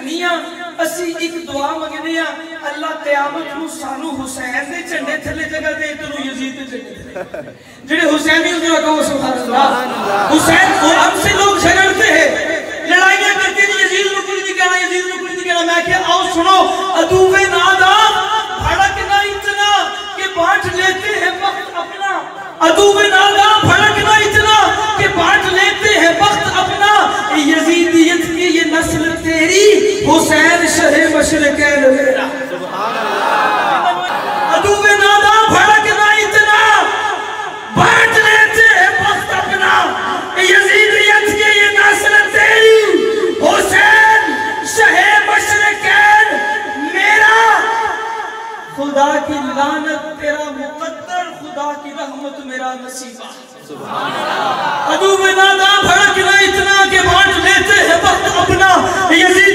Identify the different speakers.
Speaker 1: حسینیاں اسی ایک دعا مگنیا اللہ قیامت نو سانو حسین دے جھنڈے تھلے جگہ دے تنو یزید دے جھنڈے جڑے حسینی اس نے کہو سبحان اللہ حسین کو ہم سے لوگ جھگڑتے ہیں لڑائیاں کرتے ہیں یزید نو کوئی نہیں کہنا یزید نو کوئی نہیں کہنا میں کہ آؤ سنو عدوِ نادام بھڑکنا اتنا کہ بانٹ لیتے ہیں وقت اپنا عدوِ نادام بھڑکنا اتنا کہ بانٹ لیتے ہیں وقت اپنا یزیدیت کی یہ نسل تیری حسین شہ مشرقین میرا سبحان اللہ عدوِ نادام بھڑکنا اتنا بانٹ لیتے ہیں وقت اپنا یزیدیت کی یہ نسل تیری حسین شہ مشرقین میرا خدا کی لعنت تیرا مقدر خدا کی رحمت میرا نصیبہ سبحان اللہ عدوِ نادام بھڑکنا اتنا کہ بانٹ لیتے ہیں وقت اپنا یزید